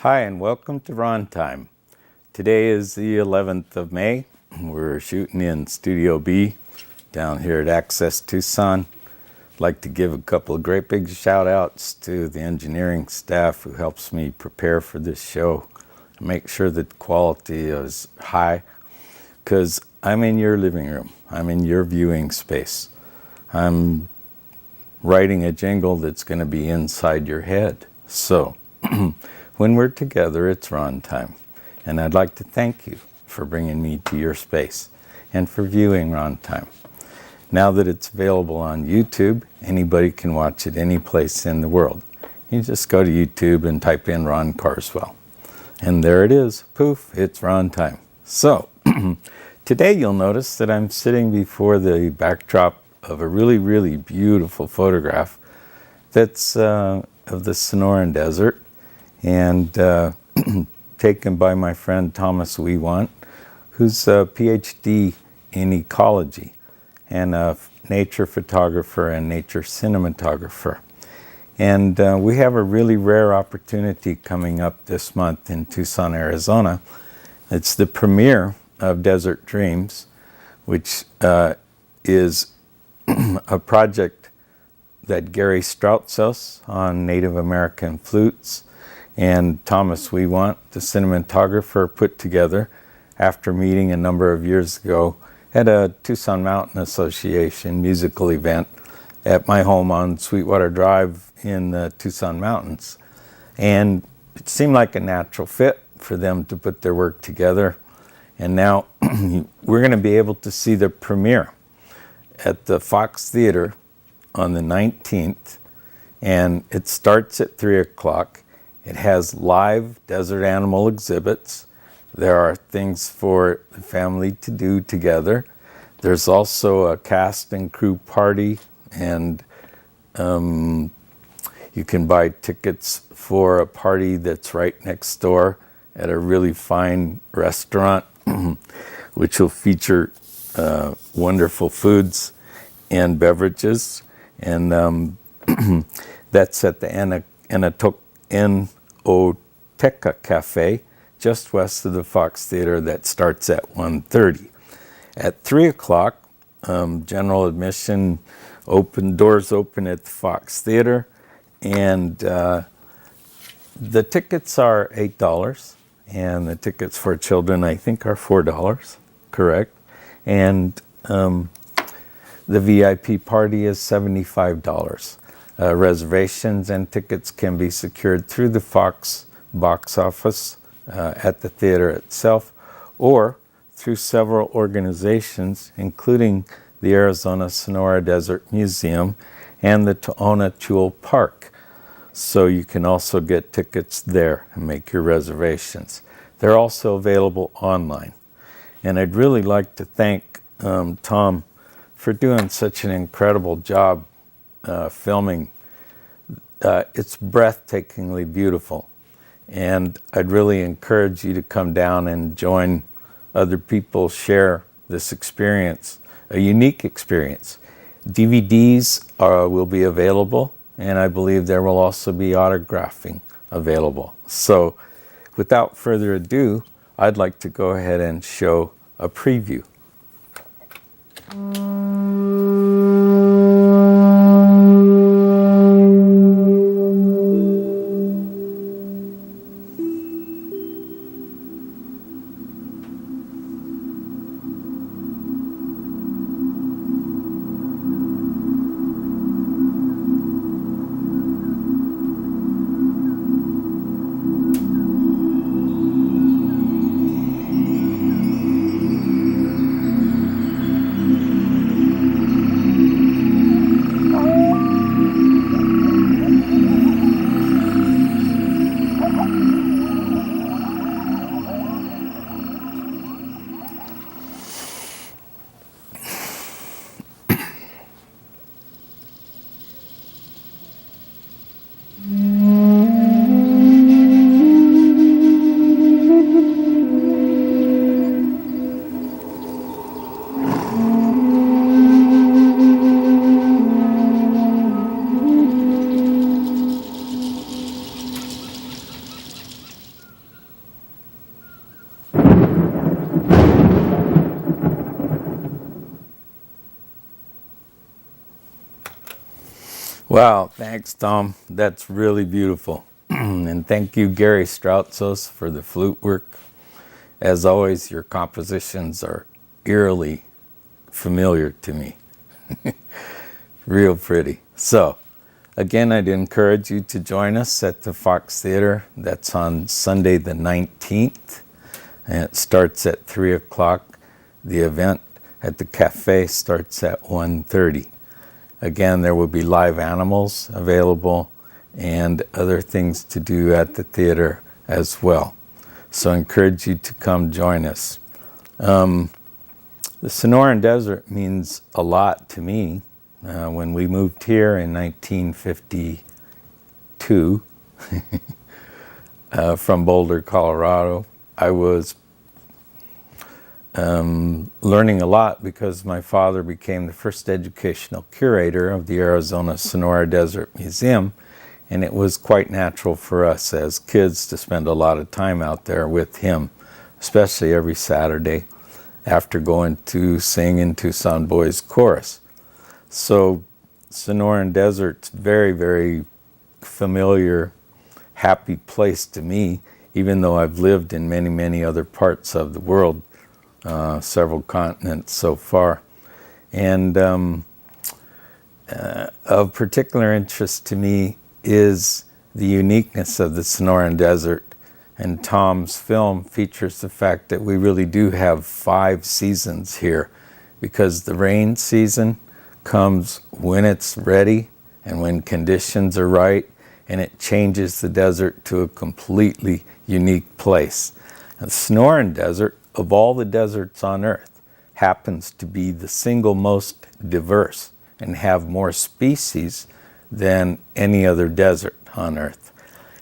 Hi and welcome to Rontime. Today is the 11th of May. We're shooting in Studio B down here at Access Tucson. I'd like to give a couple of great big shout outs to the engineering staff who helps me prepare for this show and make sure that the quality is high, because I'm in your living room. I'm in your viewing space. I'm writing a jingle that's going to be inside your head. So when we're together, it's Rontime. And I'd like to thank you for bringing me to your space and for viewing Rontime. Now that it's available on YouTube, anybody can watch it any place in the world. You just go to YouTube and type in Ron Carswell. And there it is. Poof, it's Rontime. So today you'll notice that I'm sitting before the backdrop of a really, really beautiful photograph that's of the Sonoran Desert, and taken by my friend Thomas Wiewandt, who's a PhD in ecology and a nature photographer and nature cinematographer. And we have a really rare opportunity coming up this month in Tucson, Arizona. It's the premiere of Desert Dreams, which is a project that Gary Stroutsos on Native American flutes and Thomas Wiewandt, the cinematographer, put together after meeting a number of years ago at a Tucson Mountain Association musical event at my home on Sweetwater Drive in the Tucson Mountains. And it seemed like a natural fit for them to put their work together. And now we're going to be able to see the premiere at the Fox Theater on the 19th. And it starts at 3 o'clock. It has live desert animal exhibits. There are things for the family to do together. There's also a cast and crew party, and you can buy tickets for a party that's right next door at a really fine restaurant, which will feature wonderful foods and beverages. And that's at the Enoteca Cafe, just west of the Fox Theater. That starts at 1:30. At 3 o'clock, general admission, doors open at the Fox Theater, and the tickets are $8, and the tickets for children, I think, are $4, correct? And the VIP party is $75. Reservations and tickets can be secured through the Fox box office at the theater itself, or through several organizations, including the Arizona Sonora Desert Museum and the Toona Chul Park. So you can also get tickets there and make your reservations. They're also available online. And I'd really like to thank Tom for doing such an incredible job filming. It's breathtakingly beautiful, and I'd really encourage you to come down and join other people, share this experience, a unique experience. DVDs will be available, and I believe there will also be autographing available. So without further ado, I'd like to go ahead and show a preview. Wow, thanks, Tom. That's really beautiful. And thank you, Gary Stroutsos, for the flute work. As always, your compositions are eerily familiar to me. Real pretty. So, again, I'd encourage you to join us at the Fox Theater. That's on Sunday the 19th, and it starts at 3 o'clock. The event at the cafe starts at 1:30. Again, there will be live animals available and other things to do at the theater as well. So I encourage you to come join us. The Sonoran Desert means a lot to me. When we moved here in 1952 from Boulder, Colorado, I was learning a lot because my father became the first educational curator of the Arizona Sonora Desert Museum, and it was quite natural for us as kids to spend a lot of time out there with him, especially every Saturday after going to sing in Tucson Boys Chorus. So Sonoran Desert's very, very familiar, happy place to me, even though I've lived in many, many other parts of the world, several continents so far. And of particular interest to me is the uniqueness of the Sonoran Desert. And Tom's film features the fact that we really do have 5 seasons here, because the rain season comes when it's ready and when conditions are right, and it changes the desert to a completely unique place. And the Sonoran Desert, of all the deserts on Earth, happens to be the single most diverse and have more species than any other desert on Earth.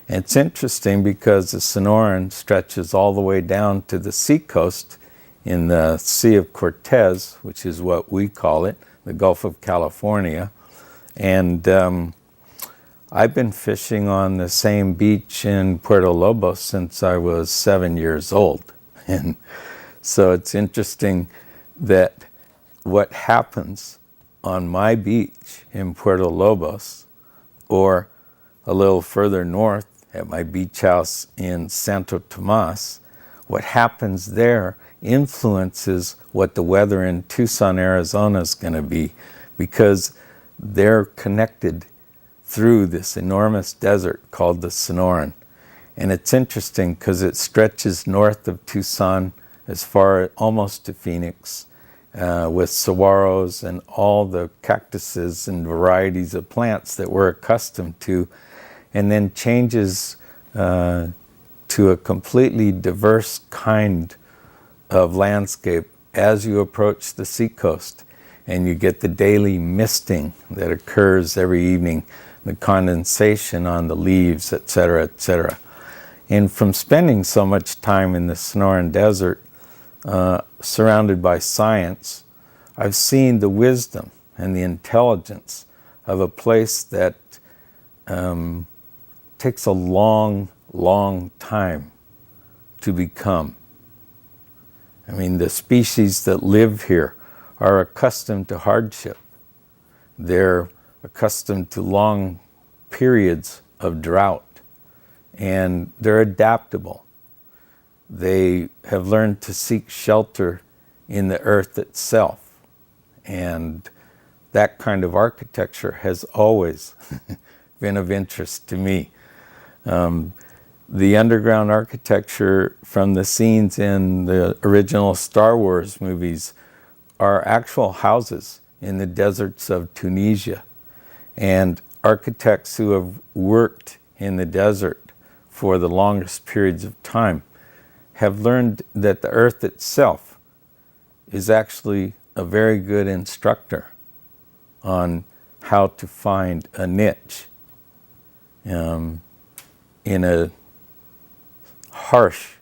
And it's interesting because the Sonoran stretches all the way down to the seacoast in the Sea of Cortes, which is what we call it, the Gulf of California. And I've been fishing on the same beach in Puerto Lobos since I was 7 years old. And so it's interesting that what happens on my beach in Puerto Lobos, or a little further north at my beach house in Santo Tomas, what happens there influences what the weather in Tucson, Arizona is going to be, because they're connected through this enormous desert called the Sonoran. And it's interesting because it stretches north of Tucson as far almost to Phoenix, with saguaros and all the cactuses and varieties of plants that we're accustomed to, and then changes to a completely diverse kind of landscape as you approach the seacoast. And you get the daily misting that occurs every evening, the condensation on the leaves, etc., etc. And from spending so much time in the Sonoran Desert, surrounded by science, I've seen the wisdom and the intelligence of a place that takes a long, long time to become. I mean, the species that live here are accustomed to hardship. They're accustomed to long periods of drought, and they're adaptable. They have learned to seek shelter in the earth itself. And that kind of architecture has always been of interest to me. The underground architecture from the scenes in the original Star Wars movies are actual houses in the deserts of Tunisia. And architects who have worked in the desert for the longest periods of time have learned that the earth itself is actually a very good instructor on how to find a niche in a harsh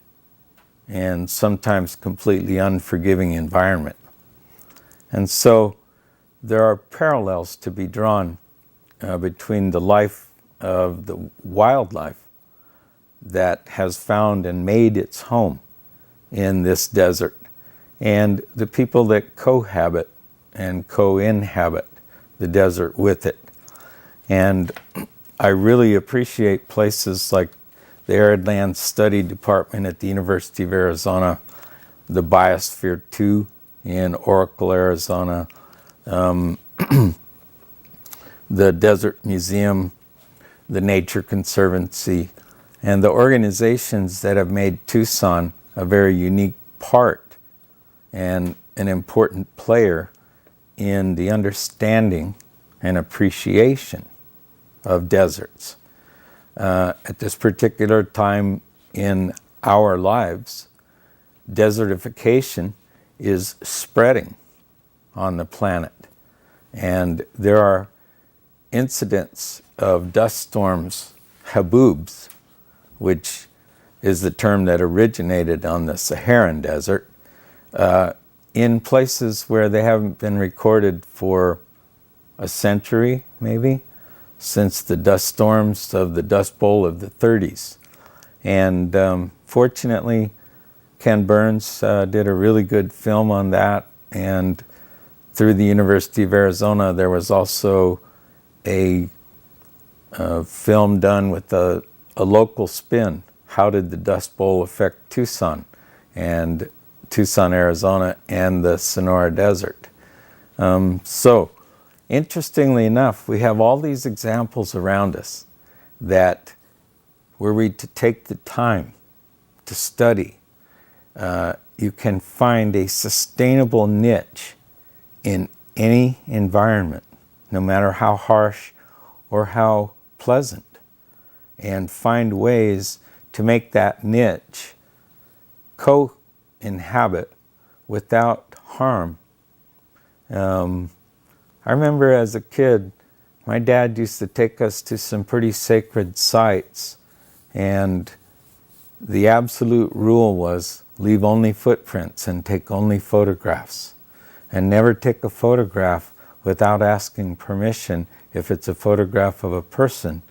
and sometimes completely unforgiving environment. And so there are parallels to be drawn between the life of the wildlife that has found and made its home in this desert, and the people that cohabit and co-inhabit the desert with it. And I really appreciate places like the Arid Land Study Department at the University of Arizona, the Biosphere 2 in Oracle, Arizona, the Desert Museum, the Nature Conservancy, and the organizations that have made Tucson a very unique part and an important player in the understanding and appreciation of deserts. At this particular time in our lives, desertification is spreading on the planet. And there are incidents of dust storms, haboobs, which is the term that originated on the Saharan desert, in places where they haven't been recorded for a century, maybe, since the dust storms of the Dust Bowl of the 30s. And fortunately, Ken Burns did a really good film on that, and through the University of Arizona, there was also a film done with a local spin. How did the Dust Bowl affect Tucson, Arizona, and the Sonora Desert? So, interestingly enough, we have all these examples around us that were we to take the time to study, you can find a sustainable niche in any environment, no matter how harsh or how pleasant, and find ways to make that niche co-inhabit without harm. I remember as a kid, my dad used to take us to some pretty sacred sites, and the absolute rule was leave only footprints and take only photographs, and never take a photograph without asking permission if it's a photograph of a person,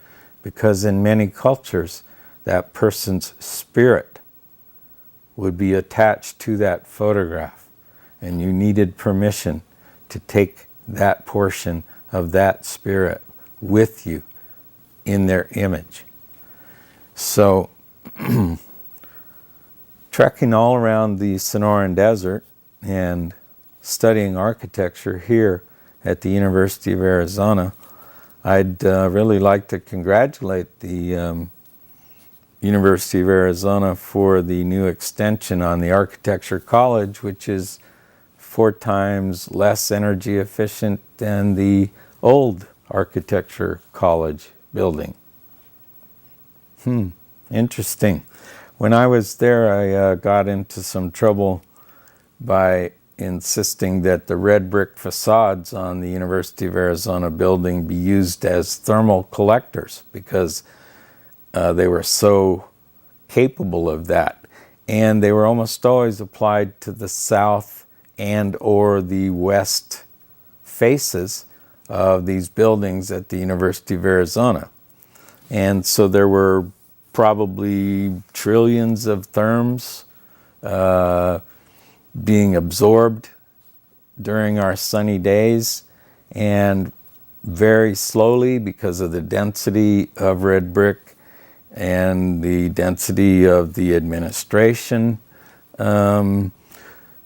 because in many cultures that person's spirit would be attached to that photograph, and you needed permission to take that portion of that spirit with you in their image. So, trekking all around the Sonoran Desert and studying architecture here at the University of Arizona, I'd really like to congratulate the University of Arizona for the new extension on the Architecture College, which is 4 times less energy efficient than the old Architecture College building. Interesting. When I was there, I got into some trouble by insisting that the red brick facades on the University of Arizona building be used as thermal collectors, because they were so capable of that. And they were almost always applied to the south and or the west faces of these buildings at the University of Arizona. And so there were probably trillions of therms being absorbed during our sunny days, and very slowly, because of the density of red brick and the density of the administration,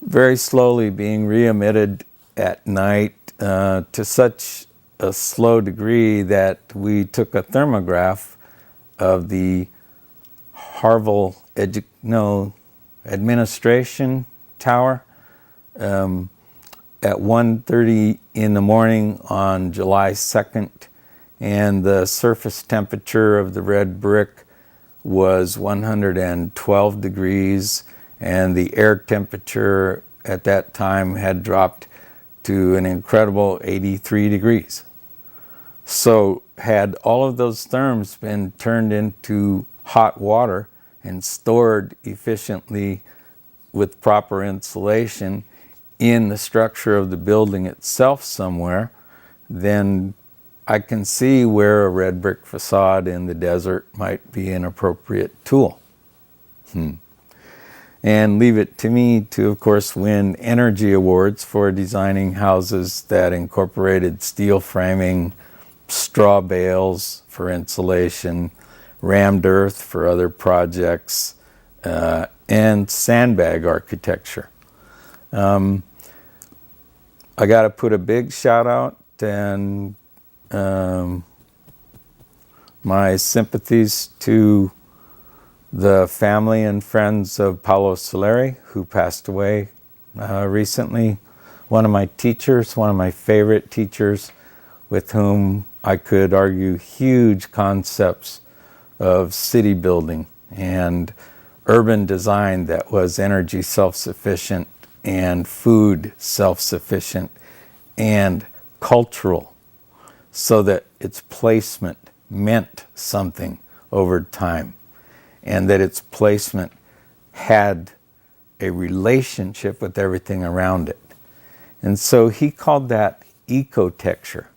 very slowly being re-emitted at night to such a slow degree that we took a thermograph of the Harville administration tower at 1:30 in the morning on July 2nd, and the surface temperature of the red brick was 112 degrees, and the air temperature at that time had dropped to an incredible 83 degrees. So had all of those therms been turned into hot water and stored efficiently with proper insulation in the structure of the building itself somewhere, then I can see where a red brick facade in the desert might be an appropriate tool. And leave it to me to, of course, win energy awards for designing houses that incorporated steel framing, straw bales for insulation, rammed earth for other projects, and sandbag architecture. I got to put a big shout out and my sympathies to the family and friends of Paolo Soleri, who passed away recently. One of my teachers, one of my favorite teachers, with whom I could argue huge concepts of city building and urban design that was energy self-sufficient and food self-sufficient and cultural, so that its placement meant something over time, and that its placement had a relationship with everything around it. And so he called that ecotecture,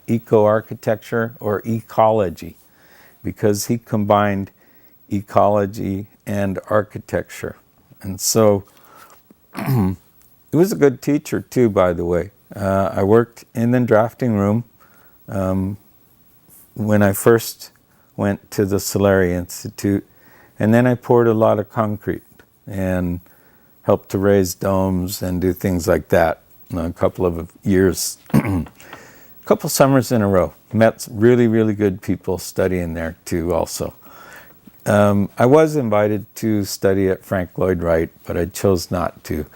eco-architecture or ecology, because he combined ecology and architecture. And so he was a good teacher too, by the way. I worked in the drafting room when I first went to the Soleri Institute, and then I poured a lot of concrete and helped to raise domes and do things like that a couple of years, a couple summers in a row. Met really, really good people studying there too also. I was invited to study at Frank Lloyd Wright, but I chose not to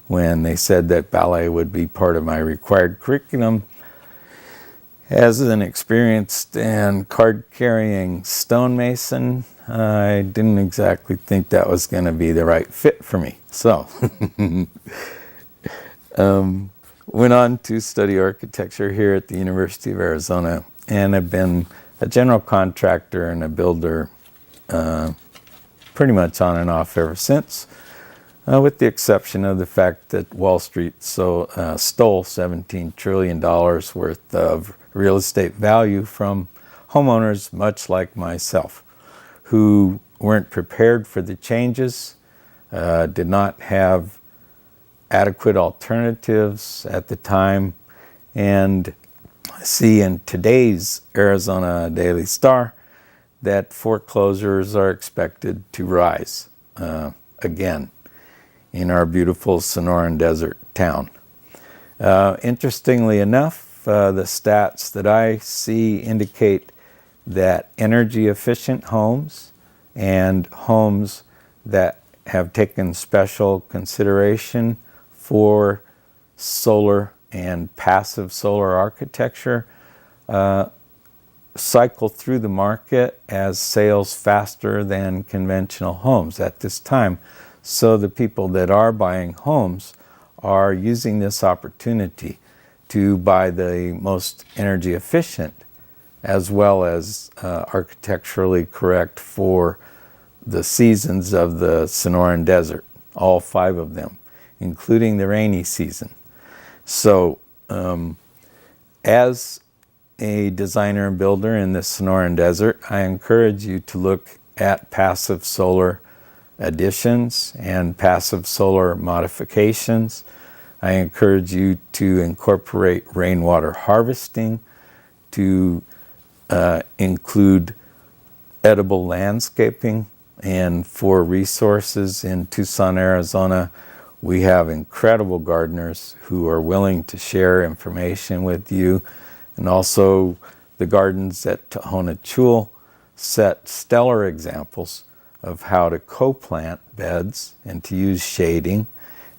when they said that ballet would be part of my required curriculum. As an experienced and card-carrying stonemason, I didn't exactly think that was going to be the right fit for me. So, went on to study architecture here at the University of Arizona, and I've been a general contractor and a builder pretty much on and off ever since, with the exception of the fact that Wall Street stole $17 trillion worth of real estate value from homeowners much like myself, who weren't prepared for the changes, did not have adequate alternatives at the time, and see in today's Arizona Daily Star that foreclosures are expected to rise again in our beautiful Sonoran Desert town. Interestingly enough, the stats that I see indicate that energy efficient homes and homes that have taken special consideration for solar and passive solar architecture cycle through the market as sales faster than conventional homes at this time. So the people that are buying homes are using this opportunity to buy the most energy efficient as well as architecturally correct for the seasons of the Sonoran Desert, all 5 of them, including the rainy season. So as a designer and builder in the Sonoran Desert, I encourage you to look at passive solar additions and passive solar modifications. I encourage you to incorporate rainwater harvesting, to include edible landscaping, and for resources in Tucson, Arizona, we have incredible gardeners who are willing to share information with you, and also the gardens at Tohono Chul set stellar examples of how to co-plant beds and to use shading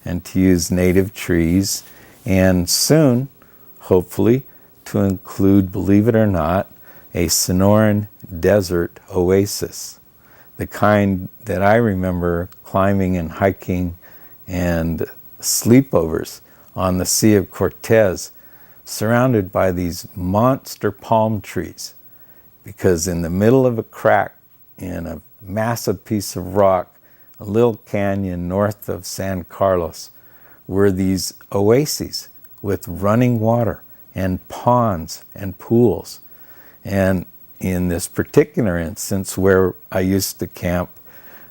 and to use native trees, and soon, hopefully, to include, believe it or not, a Sonoran Desert oasis, the kind that I remember climbing and hiking and sleepovers on the Sea of Cortes, surrounded by these monster palm trees, because in the middle of a crack in a massive piece of rock, a little canyon north of San Carlos, were these oases with running water and ponds and pools. And in this particular instance where I used to camp,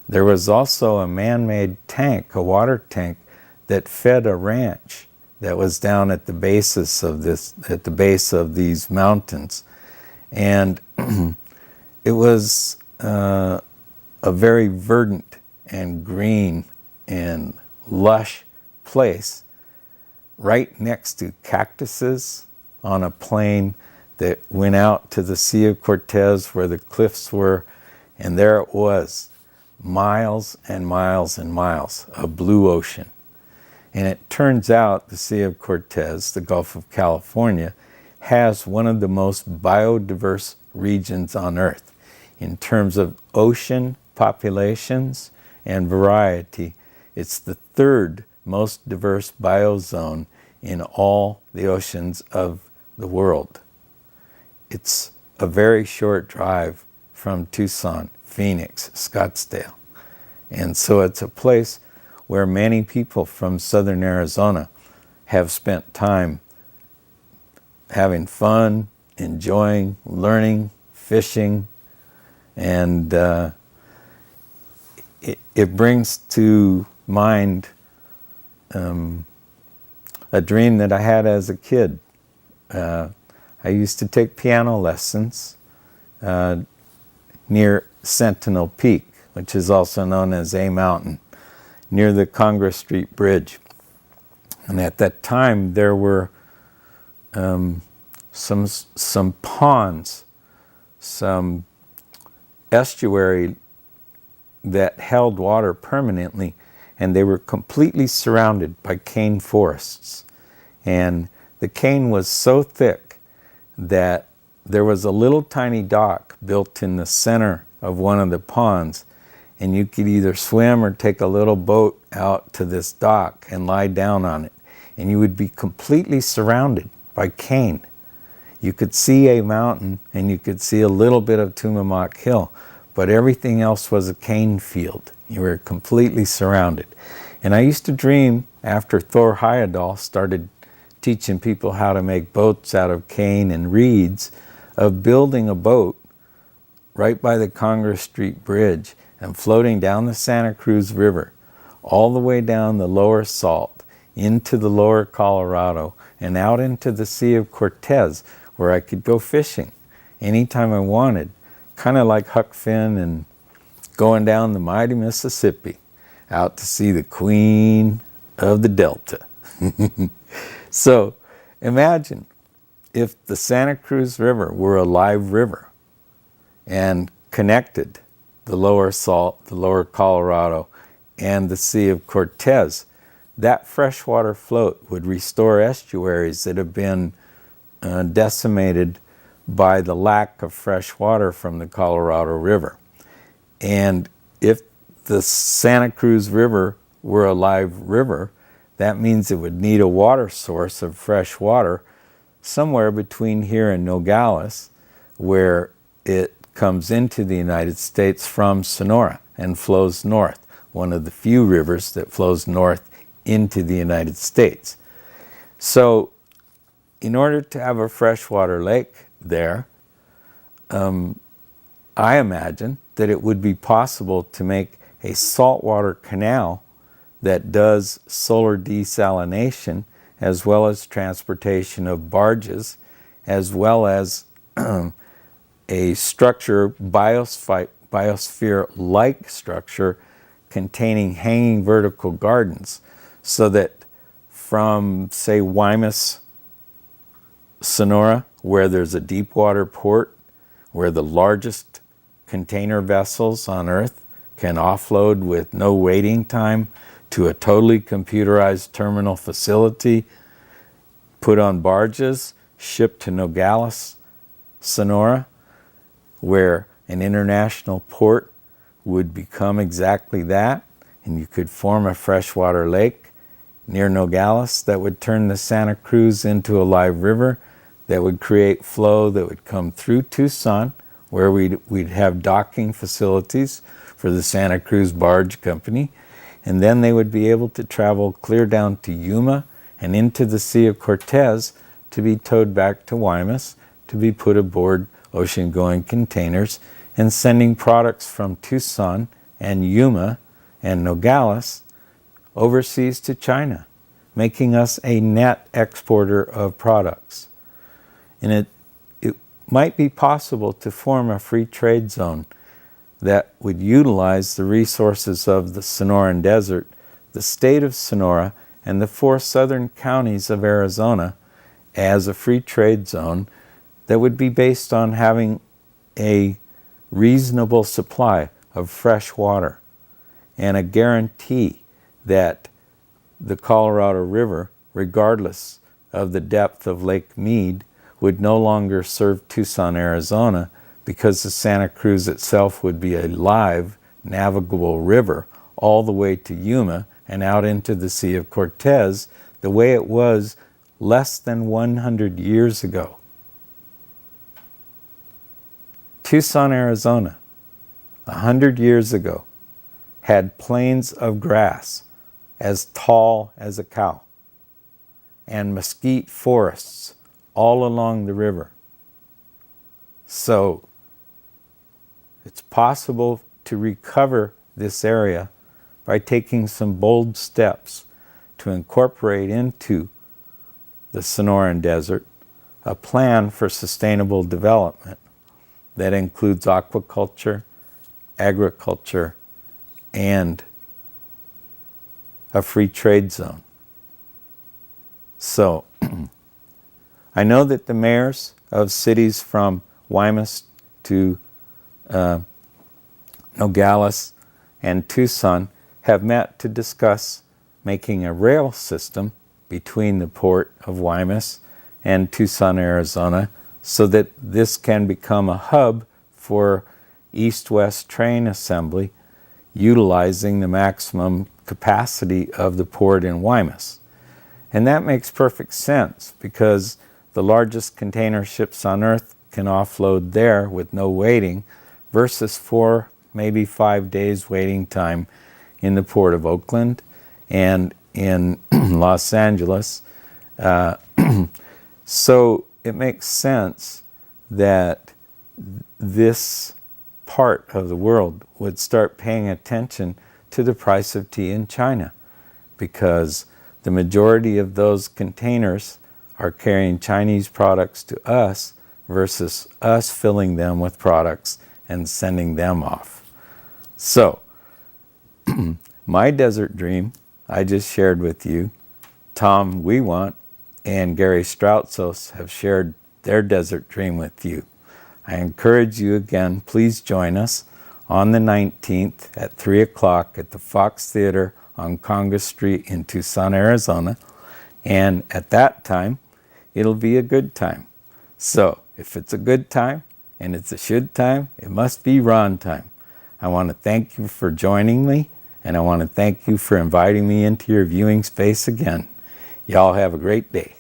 there was also a man-made tank, a water tank, that fed a ranch that was down at the basis of at the base of these mountains. And it was a very verdant and green and lush place right next to cactuses on a plain that went out to the Sea of Cortes where the cliffs were, and there it was, miles and miles and miles of blue ocean. And it turns out the Sea of Cortes, the Gulf of California, has one of the most biodiverse regions on Earth. In terms of ocean populations and variety, it's the third most diverse biozone in all the oceans of the world. It's a very short drive from Tucson, Phoenix, Scottsdale. And so it's a place where many people from southern Arizona have spent time having fun, enjoying, learning, fishing, and it brings to mind a dream that I had as a kid. I used to take piano lessons near Sentinel Peak, which is also known as A Mountain, near the Congress Street Bridge. And at that time, there were some ponds, some estuary that held water permanently, and they were completely surrounded by cane forests. And the cane was so thick that there was a little tiny dock built in the center of one of the ponds, and you could either swim or take a little boat out to this dock and lie down on it, and you would be completely surrounded by cane. You could see a mountain and you could see a little bit of Tumamoc Hill, but everything else was a cane field. You were completely surrounded. And I used to dream, after Thor Heyerdahl started teaching people how to make boats out of cane and reeds, of building a boat right by the Congress Street Bridge and floating down the Santa Cruz River, all the way down the lower Salt, into the lower Colorado, and out into the Sea of Cortes, where I could go fishing anytime I wanted, kind of like Huck Finn and going down the mighty Mississippi, out to see the Queen of the Delta. So imagine if the Santa Cruz River were a live river and connected the lower Salt, the lower Colorado, and the Sea of Cortes. That freshwater float would restore estuaries that have been decimated by the lack of fresh water from the Colorado River. And if the Santa Cruz River were a live river, that means it would need a water source of fresh water somewhere between here and Nogales, where it comes into the United States from Sonora and flows north, one of the few rivers that flows north into the United States. So in order to have a freshwater lake there, I imagine that it would be possible to make a saltwater canal that does solar desalination, as well as transportation of barges, as well as a structure, biosphere-like structure, containing hanging vertical gardens, so that from, say, Guaymas, Sonora, where there's a deep water port, where the largest container vessels on Earth can offload with no waiting time to a totally computerized terminal facility, put on barges, shipped to Nogales, Sonora, where an international port would become exactly that, and you could form a freshwater lake near Nogales that would turn the Santa Cruz into a live river, that would create flow that would come through Tucson, where we'd have docking facilities for the Santa Cruz Barge Company, and then they would be able to travel clear down to Yuma and into the Sea of Cortes to be towed back to Guaymas, to be put aboard ocean-going containers, and sending products from Tucson and Yuma and Nogales overseas to China, making us a net exporter of products. And it might be possible to form a free trade zone that would utilize the resources of the Sonoran Desert, the state of Sonora, and the 4 southern counties of Arizona as a free trade zone that would be based on having a reasonable supply of fresh water and a guarantee that the Colorado River, regardless of the depth of Lake Mead, would no longer serve Tucson, Arizona, because the Santa Cruz itself would be a live, navigable river all the way to Yuma and out into the Sea of Cortes, the way it was less than 100 years ago. Tucson, Arizona, 100 years ago, had plains of grass as tall as a cow and mesquite forests all along the river. So it's possible to recover this area by taking some bold steps to incorporate into the Sonoran Desert a plan for sustainable development that includes aquaculture, agriculture, and a free trade zone. So I know that the mayors of cities from Guaymas to Nogales and Tucson have met to discuss making a rail system between the port of Guaymas and Tucson, Arizona, so that this can become a hub for east-west train assembly, utilizing the maximum capacity of the port in Guaymas. And that makes perfect sense because the largest container ships on Earth can offload there with no waiting versus 4, maybe 5 days waiting time in the port of Oakland and in Los Angeles. So it makes sense that this part of the world would start paying attention to the price of tea in China, because the majority of those containers are carrying Chinese products to us versus us filling them with products and sending them off. So, my desert dream I just shared with you. Tom Wiewandt and Gary Stroutsos have shared their desert dream with you. I encourage you again, please join us on the 19th at 3 o'clock at the Fox Theater on Congress Street in Tucson, Arizona. And at that time, it'll be a good time. So if it's a good time and it's a should time, it must be Ron time. I want to thank you for joining me, and I want to thank you for inviting me into your viewing space again. Y'all have a great day.